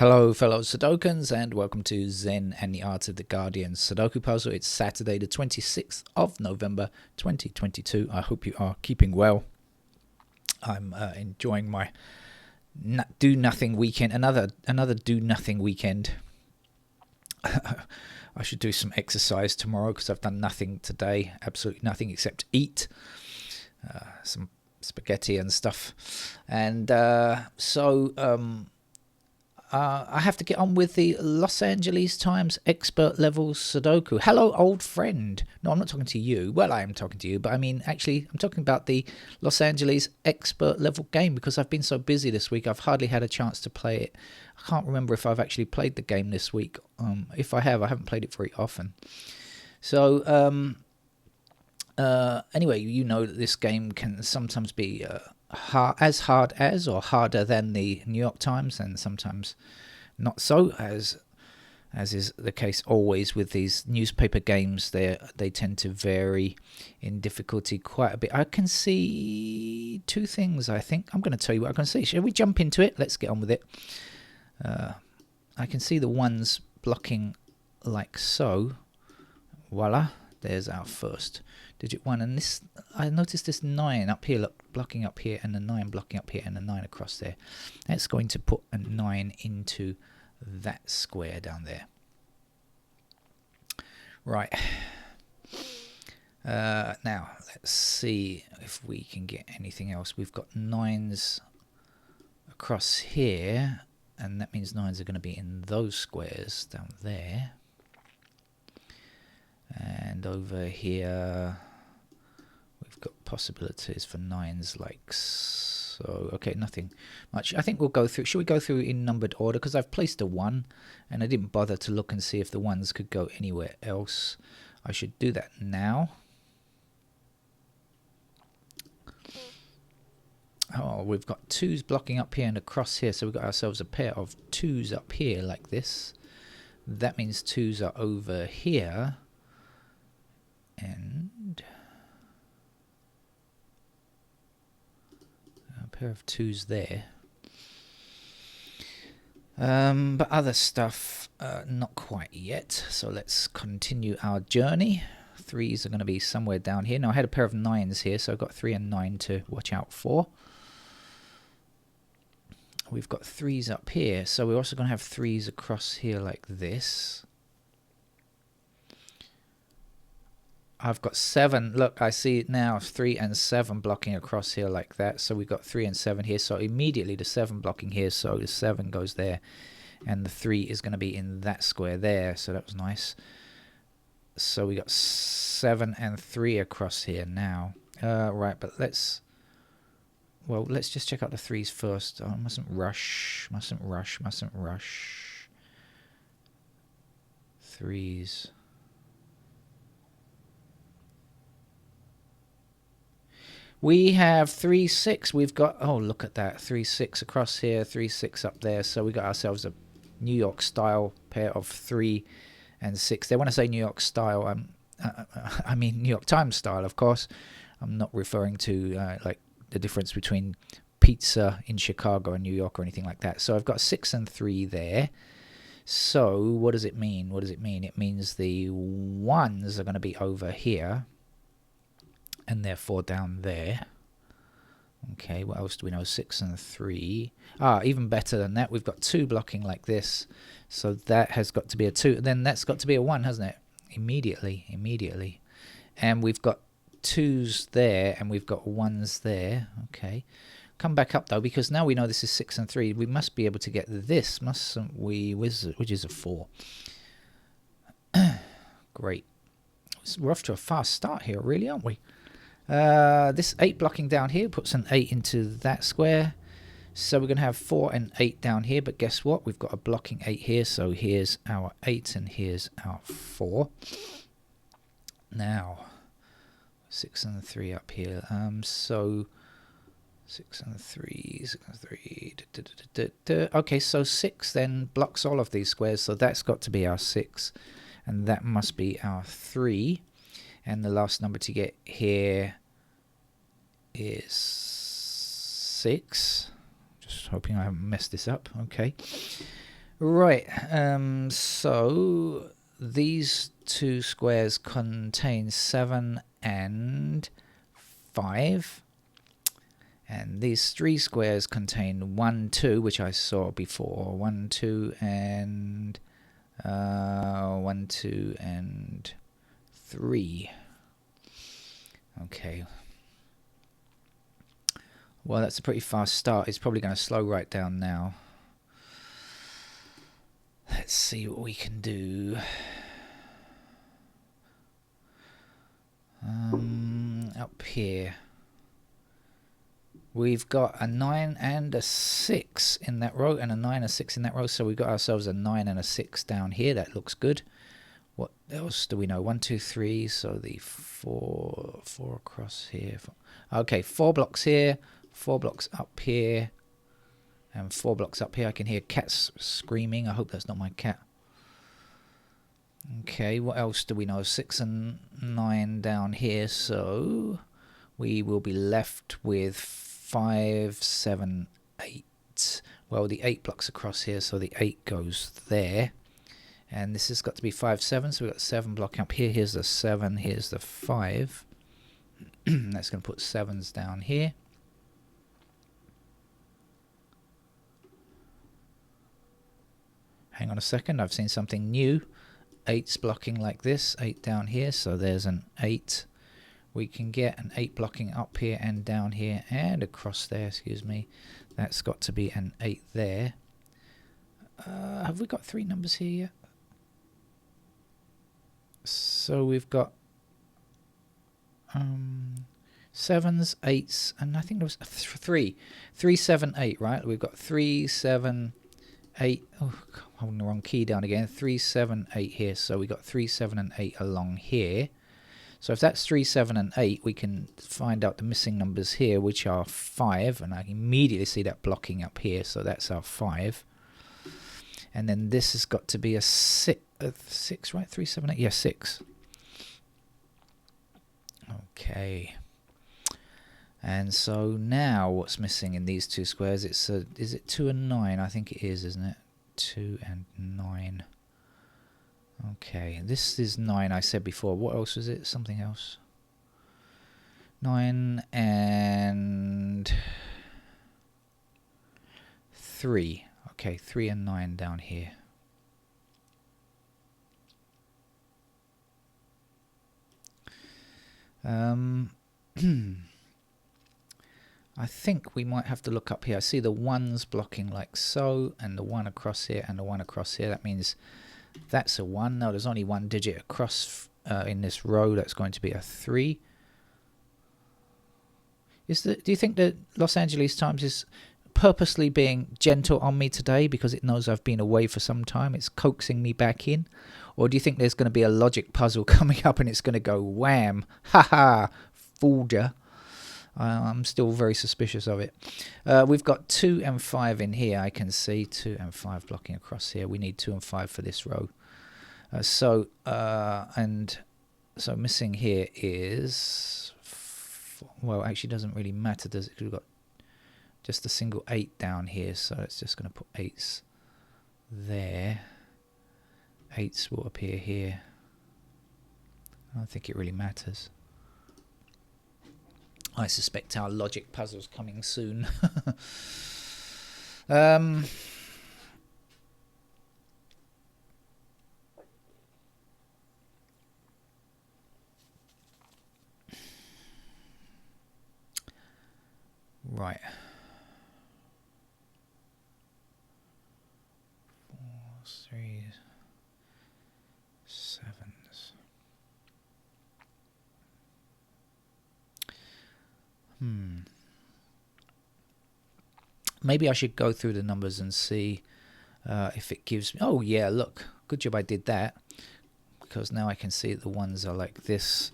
Hello fellow Sudokans and welcome to Zen and the Art of the Guardian Sudoku Puzzle. It's Saturday the 26th of November 2022. I hope you are keeping well. I'm enjoying my do-nothing weekend, another do-nothing weekend. I should do some exercise tomorrow because I've done nothing today, absolutely nothing except eat some spaghetti and stuff. And I have to get on with the Los Angeles Times expert level Sudoku. Hello, old friend. No, I'm not talking to you. Well, I am talking to you, but I mean, actually, I'm talking about the Los Angeles expert level game because I've been so busy this week. I've hardly had a chance to play it. I can't remember if I've actually played the game this week. If I have, I haven't played it very often. So, anyway, you know that this game can sometimes be as hard as or harder than the New York Times, and sometimes not so, as is the case always with these newspaper games. They tend to vary in difficulty quite a bit. I can see two things. I think I'm going to tell you what I can see. Shall we jump into it? Let's get on with it. I can see the ones blocking like so. Voila, there's our first digit one, and this, I noticed this 9 up here, look, blocking up here, and the 9 blocking up here, and the 9 across there. That's going to put a 9 into that square down there. Right. Now, let's see if we can get anything else. We've got 9s across here, and that means 9s are going to be in those squares down there. And over here, we've got possibilities for 9s like so. Okay, nothing much. I think we'll go through. Should we go through in numbered order? Because I've placed a 1, and I didn't bother to look and see if the 1s could go anywhere else. I should do that now. Oh, we've got 2s blocking up here and across here, so we've got ourselves a pair of 2s up here like this. That means 2s are over here. And a pair of 2s there. But other stuff, not quite yet. So let's continue our journey. 3s are going to be somewhere down here. Now I had a pair of 9s here, so I've got 3 and 9 to watch out for. We've got 3s up here, so we're also going to have 3s across here like this. I've got 7. Look, I see it now. 3 and 7 blocking across here like that. So we've got 3 and 7 here. So immediately the 7 blocking here. So the 7 goes there. And the 3 is going to be in that square there. So that was nice. So we got 7 and 3 across here now. Right, but let's just check out the 3s first. Oh, mustn't rush. 3s. We have 3, 6. We've got, oh, look at that. 3, 6 across here, 3, 6 up there. So we got ourselves a New York style pair of 3 and 6 there. When I say New York style, I mean New York Times style, of course. I'm not referring to like the difference between pizza in Chicago and New York or anything like that. So I've got 6 and 3 there. So what does it mean? It means the 1s are going to be over here. And therefore down there. Okay, what else do we know? 6 and 3. Even better than that, we've got 2 blocking like this. So that has got to be a 2. Then that's got to be a 1, hasn't it? Immediately. And we've got 2s there, and we've got 1s there. Okay. Come back up, though, because now we know this is 6 and 3. We must be able to get this, mustn't we? Which is a 4. Great. We're off to a fast start here, really, aren't we? This 8 blocking down here puts an 8 into that square. So we're going to have 4 and 8 down here. But guess what? We've got a blocking 8 here. So here's our 8 and here's our 4. Now, 6 and 3 up here. So 6 and 3. 6 and 3. Okay, so 6 then blocks all of these squares. So that's got to be our 6. And that must be our 3. And the last number to get here is 6. Just hoping I haven't messed this up. Okay. Right, so these two squares contain 7 and 5. And these three squares contain 1, 2, which I saw before. 1, 2, and 1, 2, and 3. Okay. Well, that's a pretty fast start. It's probably going to slow right down now. Let's see what we can do. Up here. We've got a 9 and a 6 in that row, and a 9 and a 6 in that row. So we've got ourselves a 9 and a 6 down here. That looks good. What else do we know? 1, 2, 3. So the 4 across here. Okay, 4 blocks here, 4 blocks up here, and 4 blocks up here. I can hear cats screaming. I hope that's not my cat. Okay, what else do we know? 6 and 9 down here. So we will be left with 5, 7, 8. Well, the 8 blocks across here, so the 8 goes there. And this has got to be 5, 7, so we've got 7 blocking up here. Here's the 7, here's the 5. That's going to put 7s down here. Hang on a second, I've seen something new. 8's blocking like this, 8 down here, so there's an 8. We can get an 8 blocking up here and down here and across there, excuse me. That's got to be an 8 there. Have we got 3 numbers here yet? So we've got 7s, 8s, and I think there was 3. 3, 7, 8, right? We've got 3, 7, 8. Oh, I'm holding the wrong key down again. 3, 7, 8 here. So we got 3, 7, and 8 along here. So if that's 3, 7, and 8, we can find out the missing numbers here, which are 5. And I can immediately see that blocking up here. So that's our 5. And then this has got to be a 6, right? 3, 7, 8. Yeah, 6. Okay. And so now what's missing in these two squares? Is it 2 and 9? I think it is, isn't it? 2 and 9. Okay, this is 9 I said before. What else was it? Something else. 9 and 3. Okay, 3 and 9 down here. I think we might have to look up here. I see the 1's blocking like so, and the 1 across here, and the 1 across here. That means that's a 1. No, there's only 1 digit across in this row. That's going to be a 3. Do you think that Los Angeles Times is purposely being gentle on me today because it knows I've been away for some time? It's coaxing me back in? Or do you think there's going to be a logic puzzle coming up and it's going to go wham, ha ha, fooled ya? I'm still very suspicious of it. We've got 2 and 5 in here. I can see 2 and 5 blocking across here. We need 2 and 5 for this row. So missing here is, well, actually doesn't really matter, does it? 'Cause we've got just a single 8 down here, so it's just going to put 8s there. 8s will appear here. I don't think it really matters. I suspect our logic puzzle's coming soon. Right. 4s, 3s, 7s. Maybe I should go through the numbers and see if it gives me... Oh, yeah, look. Good job I did that. Because now I can see the ones are like this.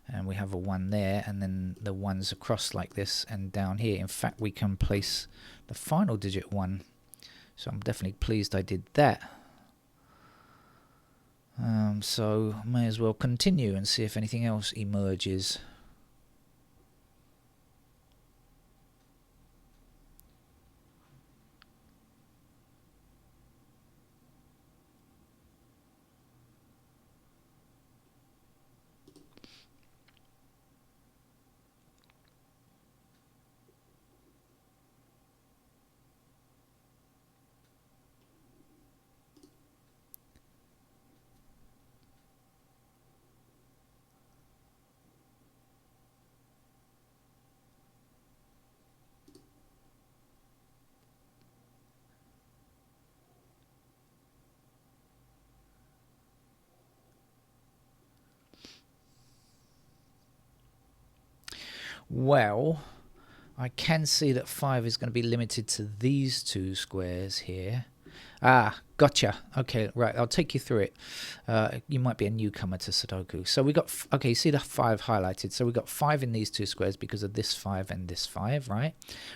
And we have a 1 there. And then the ones across like this and down here. In fact, we can place the final digit 1. So I'm definitely pleased I did that. So may as well continue and see if anything else emerges. Well, I can see that 5 is going to be limited to these two squares here. Ah, gotcha. Okay, right. I'll take you through it. You might be a newcomer to Sudoku. So we got, okay, you see the 5 highlighted. So we got 5 in these two squares because of this 5 and this 5, right?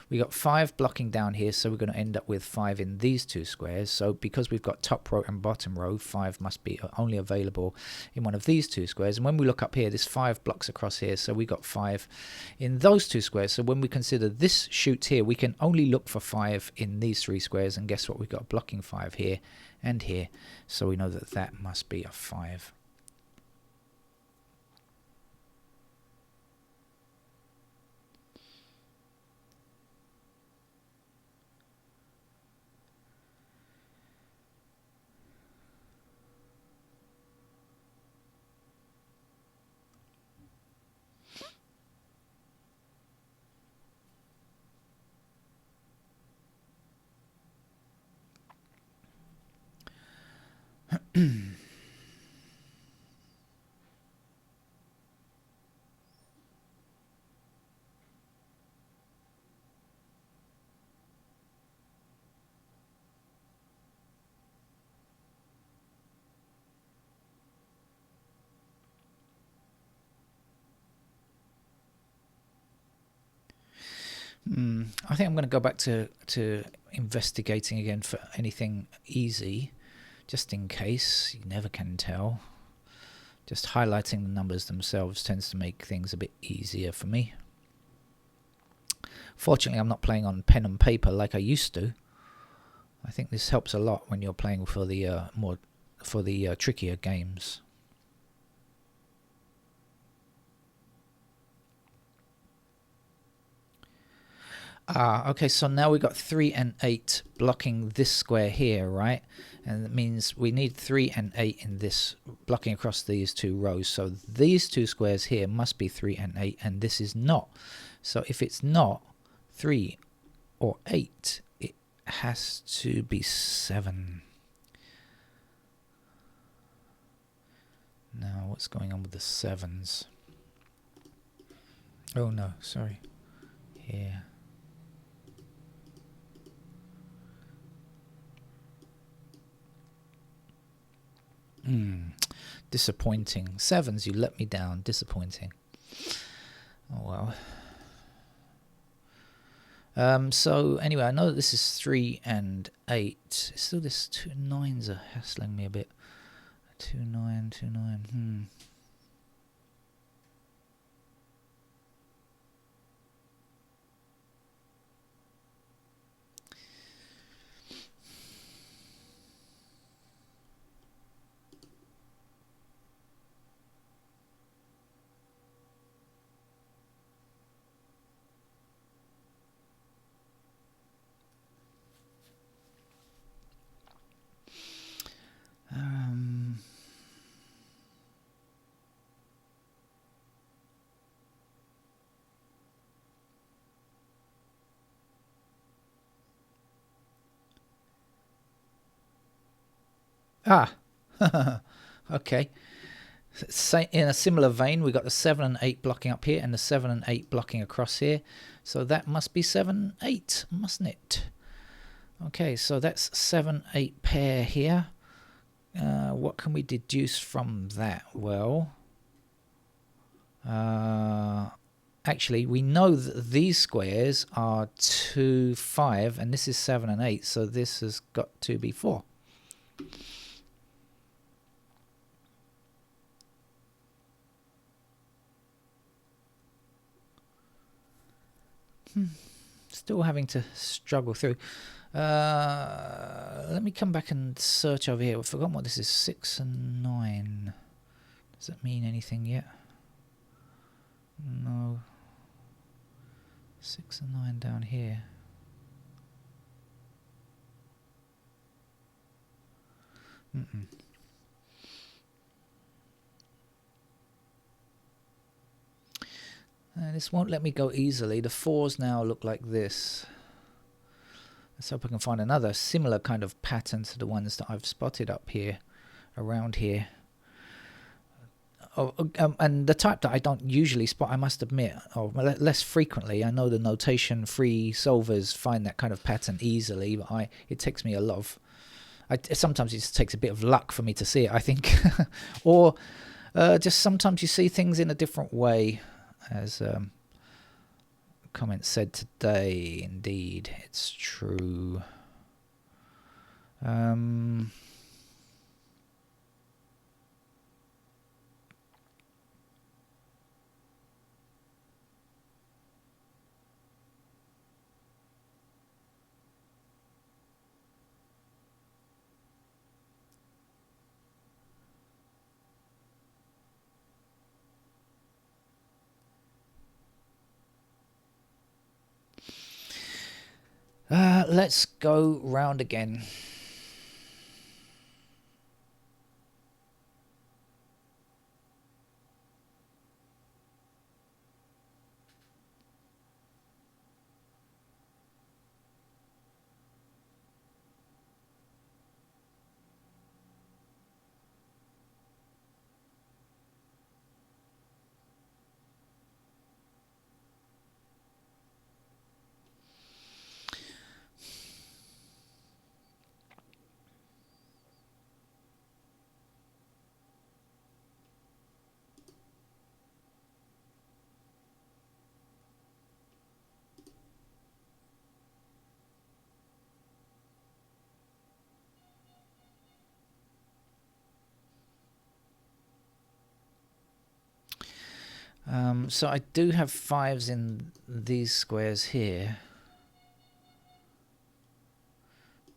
We got 5 blocking down here, so we're going to end up with 5 in these two squares. So because we've got top row and bottom row, 5 must be only available in one of these two squares. And when we look up here, this 5 blocks across here, so we got 5 in those two squares. So when we consider this chute here, we can only look for 5 in these 3 squares, and guess what? We've got blocking 5 here and here, so we know that that must be a 5. I think I'm going to go back to investigating again for anything easy, just in case. You never can tell. Just highlighting the numbers themselves tends to make things a bit easier for me. Fortunately, I'm not playing on pen and paper like I used to. I think this helps a lot when you're playing for the trickier games. Okay, so now we've got 3 and 8 blocking this square here, right? And that means we need 3 and 8 in this, blocking across these two rows. So these two squares here must be 3 and 8, and this is not. So if it's not 3 or 8, it has to be 7. Now, what's going on with the 7s? Oh no, sorry. Here. Disappointing. 7s, you let me down. Disappointing. Oh well. So anyway, I know that this is 3 and 8. Still, this 2 9s are hassling me a bit. 2 9, 2 9. Okay. In a similar vein, we've got the 7 and 8 blocking up here and the 7 and 8 blocking across here. So that must be 7, 8, mustn't it? Okay, so that's 7, 8 pair here. What can we deduce from that? Well, actually, we know that these squares are 2, 5, and this is 7 and 8, so this has got to be 4. Still having to struggle through. Let me come back and search over here. I've forgotten what this is. 6 and 9. Does that mean anything yet? No. 6 and 9 down here. This won't let me go easily. The 4s now look like this. Let's hope I can find another similar kind of pattern to the ones that I've spotted up here, around here. And the type that I don't usually spot, I must admit, or less frequently. I know the notation-free solvers find that kind of pattern easily, but it takes me a lot of... sometimes it just takes a bit of luck for me to see it, I think. Or just sometimes you see things in a different way, as comment said today. Indeed, it's true. Let's go round again. So I do have 5s in these squares here.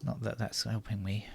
Not that that's helping me.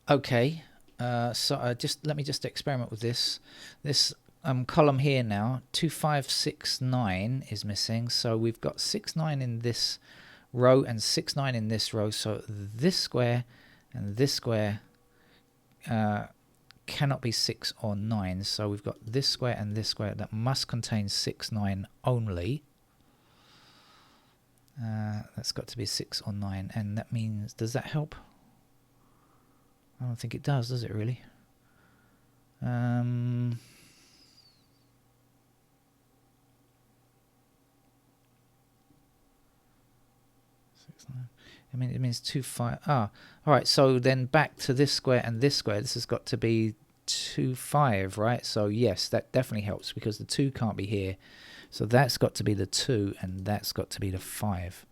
Okay, so let me just experiment with this. This column here now, 2569 is missing, so we've got 69 in this row and 69 in this row. So this square and this square cannot be 6 or 9. So we've got this square and this square that must contain 6, 9 only. That's got to be 6 or 9, and that means, does that help? I don't think it does it really? 6, 9. I mean, it means 2, 5. All right. So then back to this square and this square. This has got to be 2, 5, right? So yes, that definitely helps because the 2 can't be here. So that's got to be the 2, and that's got to be the 5.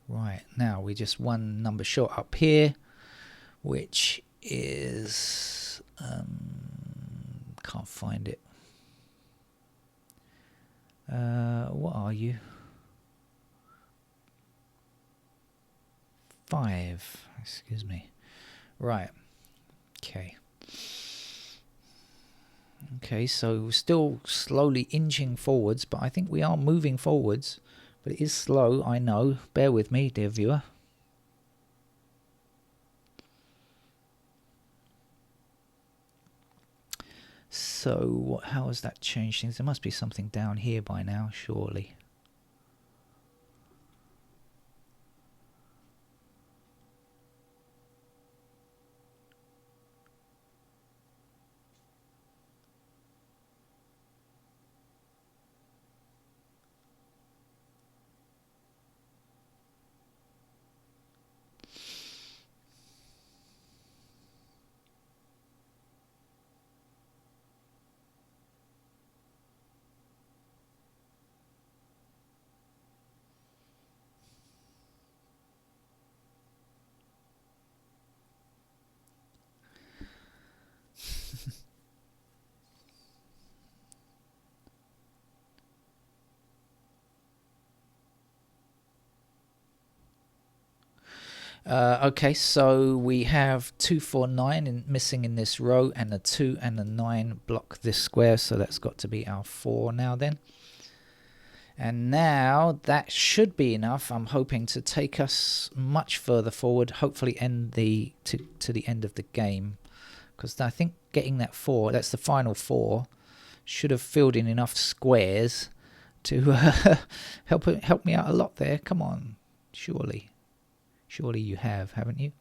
Right, now we're just one number short up here, which is... can't find it. What are you? 5, excuse me. Right, okay. Okay, so we're still slowly inching forwards, but I think we are moving forwards. But it is slow, I know. Bear with me, dear viewer. So how has that changed things? There must be something down here by now, surely. Okay, so we have 2, 4, 9 missing in this row, and the 2 and the 9 block this square, so that's got to be our 4 now then. And now that should be enough, I'm hoping, to take us much further forward, hopefully end to the end of the game. Because I think getting that 4, that's the final 4, should have filled in enough squares to help me out a lot there. Come on, surely. Surely you have, haven't you?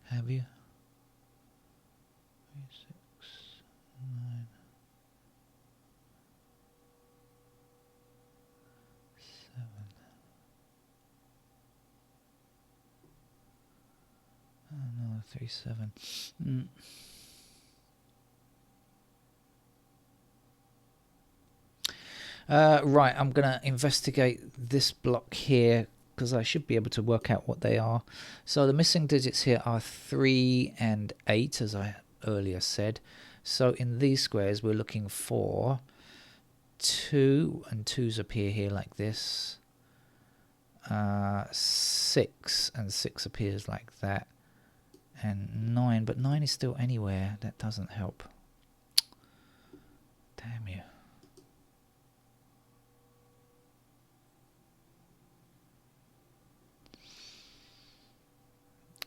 Have you? 3, 6, 9, 7. Oh no, 3, 7. Right, I'm going to investigate this block here, because I should be able to work out what they are. So the missing digits here are 3 and 8, as I earlier said. So in these squares, we're looking for 2, and 2's appear here like this. 6, and 6 appears like that. And 9, but 9 is still anywhere. That doesn't help. Damn you.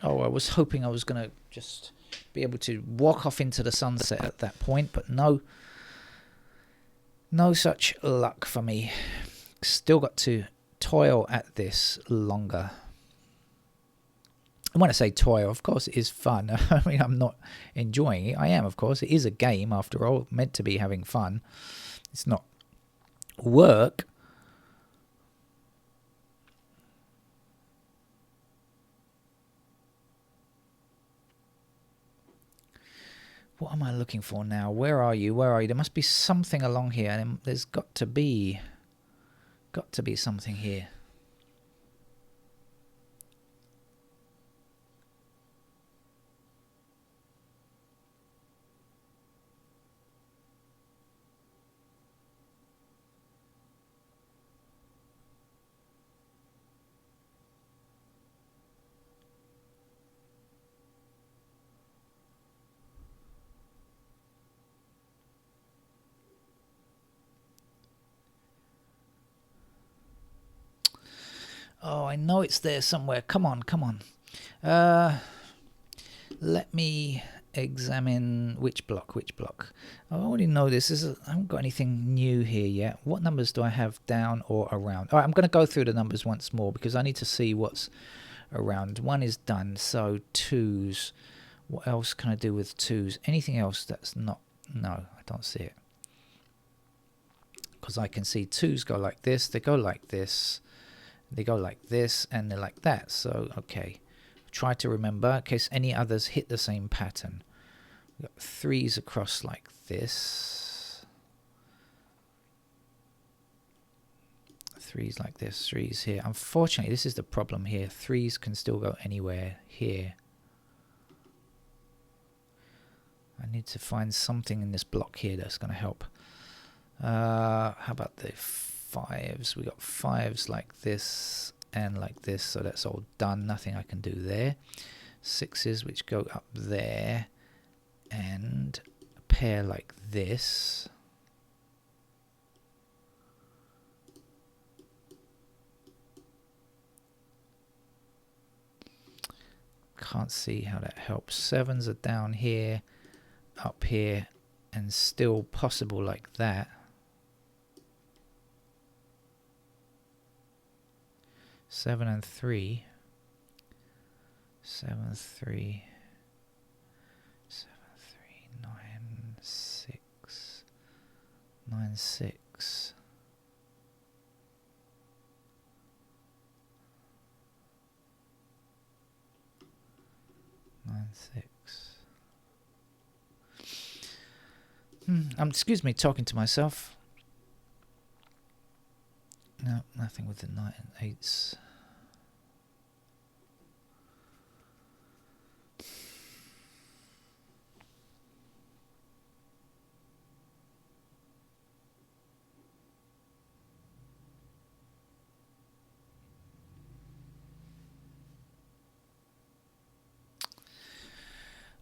Oh, I was hoping I was going to just be able to walk off into the sunset at that point, but no. No such luck for me. Still got to toil at this longer. And when I say toil, of course it is fun. I mean, I'm not enjoying it. I am, of course. It is a game, after all, meant to be having fun. It's not work. What am I looking for now? Where are you? Where are you? There must be something along here. There's got to be something here. Oh, I know it's there somewhere. Come on, come on. Let me examine which block. I already know this. I haven't got anything new here yet. What numbers do I have down or around? All right, I'm going to go through the numbers once more because I need to see what's around. 1 is done, so 2's. What else can I do with 2's? Anything else that's not... No, I don't see it. Because I can see 2's go like this, they go like this, they go like this, and they're like that. So, okay. Try to remember in case any others hit the same pattern. We've got 3's across like this. 3's like this, 3's here. Unfortunately, this is the problem here. 3's can still go anywhere here. I need to find something in this block here that's going to help. How about the 5's? We got 5's like this and like this, so that's all done. Nothing I can do there. 6's which go up there and a pair like this. can't see how that helps. 7s are down here, up here, and still possible like that. Seven and 3. 7, 3. 7, 3, 9, 6. 9, 6. 9, 6. Excuse me, talking to myself. No, nothing with the 9 and 8s.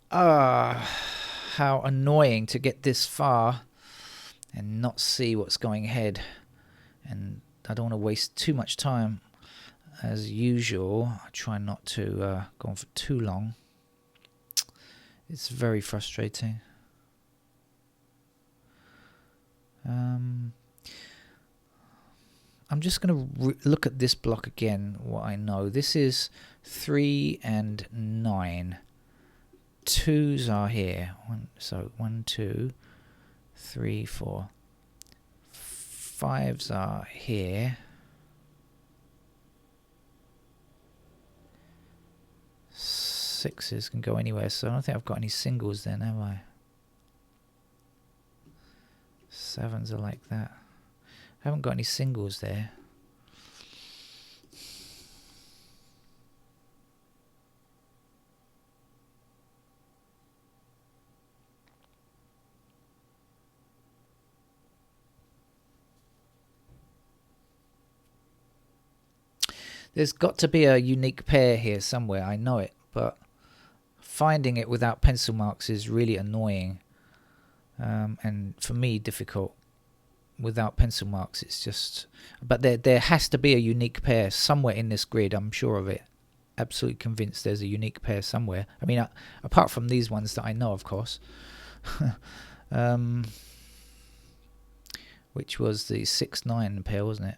How annoying to get this far and not see what's going ahead. And I don't want to waste too much time. As usual, I try not to go on for too long. It's very frustrating. I'm just going to look at this block again, what I know. This is 3 and 9. 2s are here. So 1, 2, 3, 4. 5s are here. 6s can go anywhere, so I don't think I've got any singles then, have I? 7s are like that. I haven't got any singles there. There's got to be a unique pair here somewhere, I know it, but finding it without pencil marks is really annoying, and for me difficult. Without pencil marks it's just... But there has to be a unique pair somewhere in this grid, I'm sure of it. Absolutely convinced there's a unique pair somewhere. I mean, apart from these ones that I know, of course. Which was the 6-9 pair, wasn't it?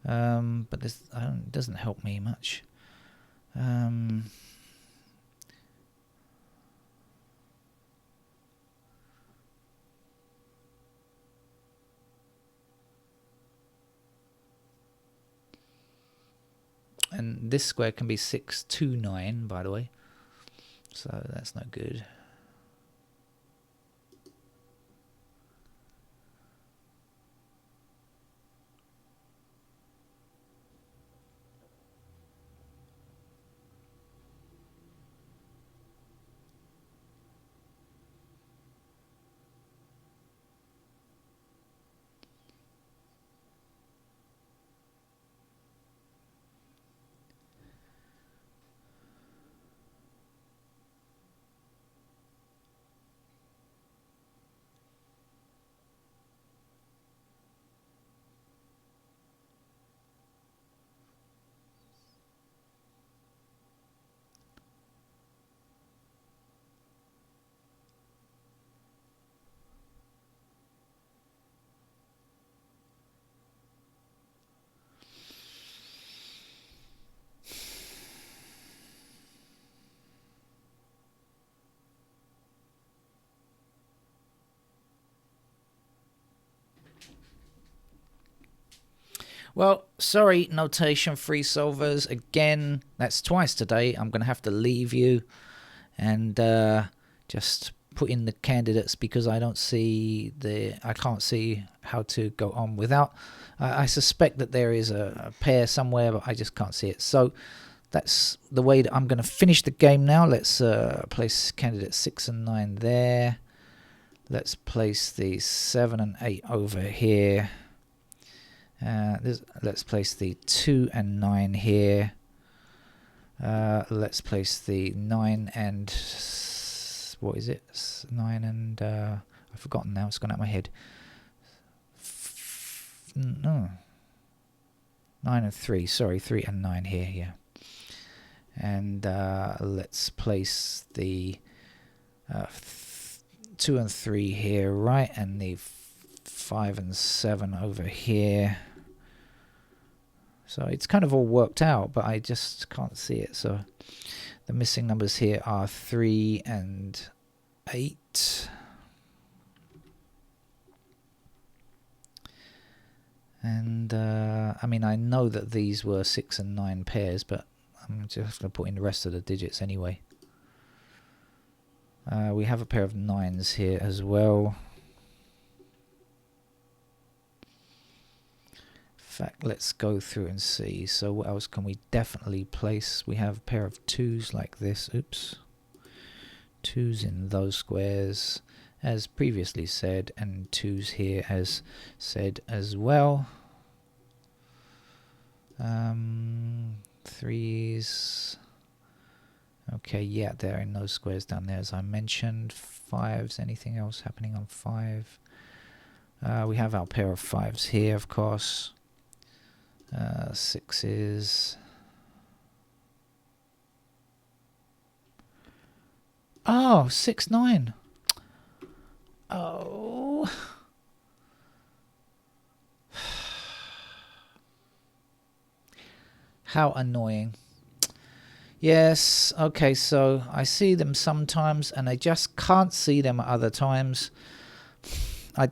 But this it doesn't help me much. And this square can be 6, 2, 9, by the way. So that's not good. Well, sorry, notation free solvers. Again, that's twice today. I'm going to have to leave you and just put in the candidates because I can't see how to go on without. I suspect that there is a pair somewhere, but I just can't see it. So that's the way that I'm going to finish the game now. Let's place candidates 6 and 9 there. Let's place the 7 and 8 over here. Let's place the 2 and 9 here. Let's place the 9 and... what is it? 9 and... I've forgotten now. It's gone out of my head. No. 9 and 3. Sorry, 3 and 9 here, yeah. And let's place the 2 and 3 here, right, and the 5 and 7 over here. So it's kind of all worked out, but I just can't see it. So the missing numbers here are 3 and 8. And I mean, I know that these were 6 and 9 pairs, but I'm just going to put in the rest of the digits anyway. We have a pair of 9s here as well. In fact, let's go through and see. So what else can we definitely place? We have a pair of 2s like this. Oops. 2s in those squares, as previously said, and 2s here as said as well. 3s. Okay, yeah, they're in those squares down there as I mentioned. 5s, anything else happening on 5? We have our pair of 5s here, of course. 6s. Oh, 6, 9. Oh. How annoying. Yes, okay, so I see them sometimes and I just can't see them at other times. I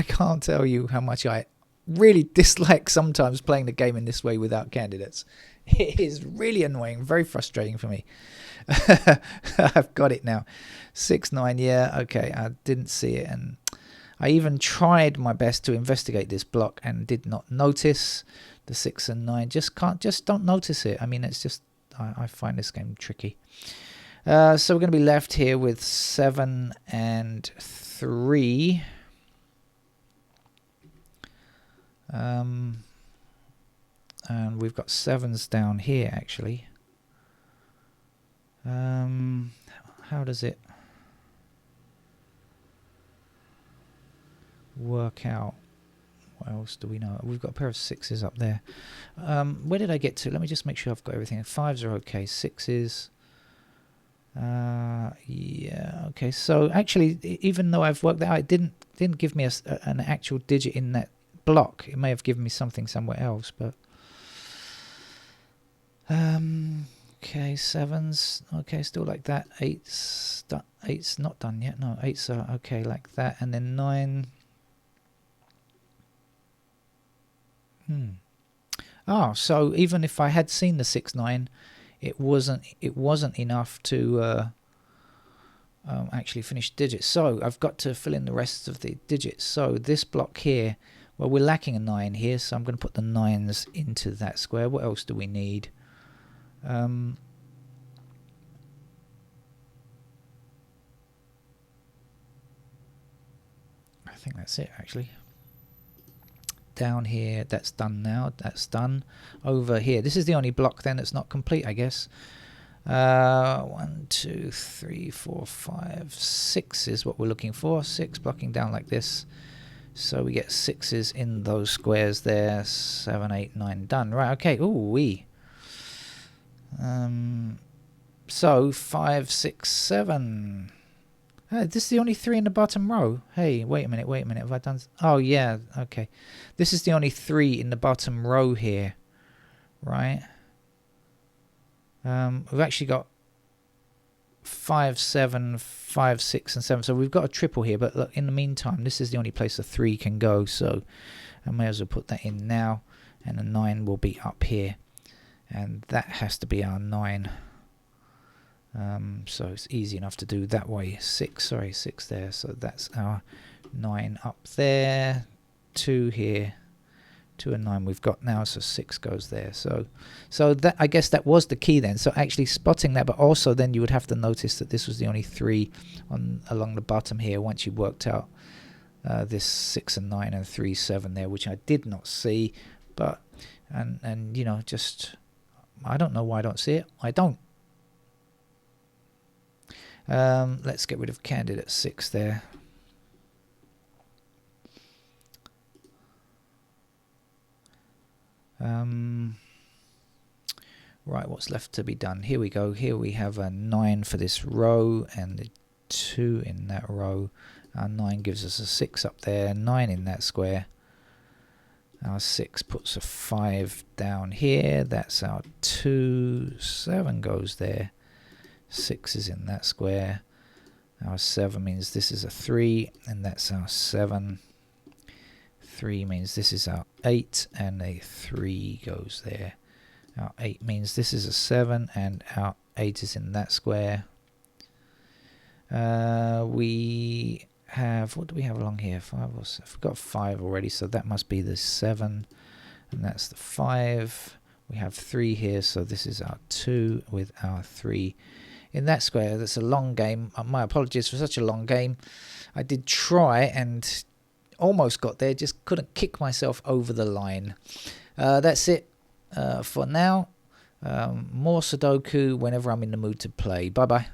can't tell you how much I really dislike sometimes playing the game in this way without candidates. It is really annoying, very frustrating for me. I've got it now. 6, 9, yeah, okay, I didn't see it, and I even tried my best to investigate this block and did not notice the 6 and 9. Just don't notice it. I mean, it's just, I find this game tricky. So we're going to be left here with 7 and 3. And we've got 7s down here actually. How does it work out? What else do we know? We've got a pair of 6s up there. Where did I get to? Let me just make sure I've got everything. 5s are okay. 6s. Yeah. Okay. So actually, even though I've worked that out, it didn't give me an actual digit in that block. It may have given me something somewhere else, but okay, 7s, okay, still like that. 8's not done yet. No, 8's are okay like that, and then 9. Oh, so even if I had seen the 6, 9, it wasn't enough to actually finish digits. So I've got to fill in the rest of the digits. So this block here, well, we're lacking a 9 here, so I'm going to put the 9s into that square. What else do we need? I think that's it actually. Down here, that's done now. That's done. Over here, this is the only block then that's not complete, I guess. 1, 2, 3, 4, 5, 6 is what we're looking for. 6 blocking down like this. So we get 6s in those squares there. 7, 8, 9 done. Right, okay. Ooh, wee. So 5, 6, 7. This is the only 3 in the bottom row. Hey, wait a minute. Have I done? Oh, yeah. Okay. This is the only 3 in the bottom row here. Right. We've actually got 5, 7, 5, 6, and 7. So we've got a triple here. But look, in the meantime, this is the only place a 3 can go. So I may as well put that in now. And a 9 will be up here. And that has to be our 9. So it's easy enough to do that way. 6 there. So that's our 9 up there. 2 here. 2 and 9 we've got now, so 6 goes there. So that, I guess that was the key then. So actually spotting that, but also then you would have to notice that this was the only 3 along the bottom here once you worked out this 6 and 9 and 3, 7 there, which I did not see. But and you know, just I don't know why I don't see it. I don't. Let's get rid of candidate 6 there. Right, what's left to be done? Here we go. Here we have a 9 for this row and the 2 in that row. Our 9 gives us a 6 up there, 9 in that square. Our 6 puts a 5 down here. That's our 2. 7 goes there. 6 is in that square. Our 7 means this is a 3, and that's our 7. 3 means this is our 8, and a 3 goes there. Our 8 means this is a 7, and our 8 is in that square. We have, what do we have along here? 5 or 6? I've got 5 already, so that must be the 7, and that's the 5. We have 3 here, so this is our 2 with our 3 in that square. That's a long game. My apologies for such a long game. I did try and almost got there, just couldn't kick myself over the line. That's it for now. More Sudoku whenever I'm in the mood to play. Bye bye.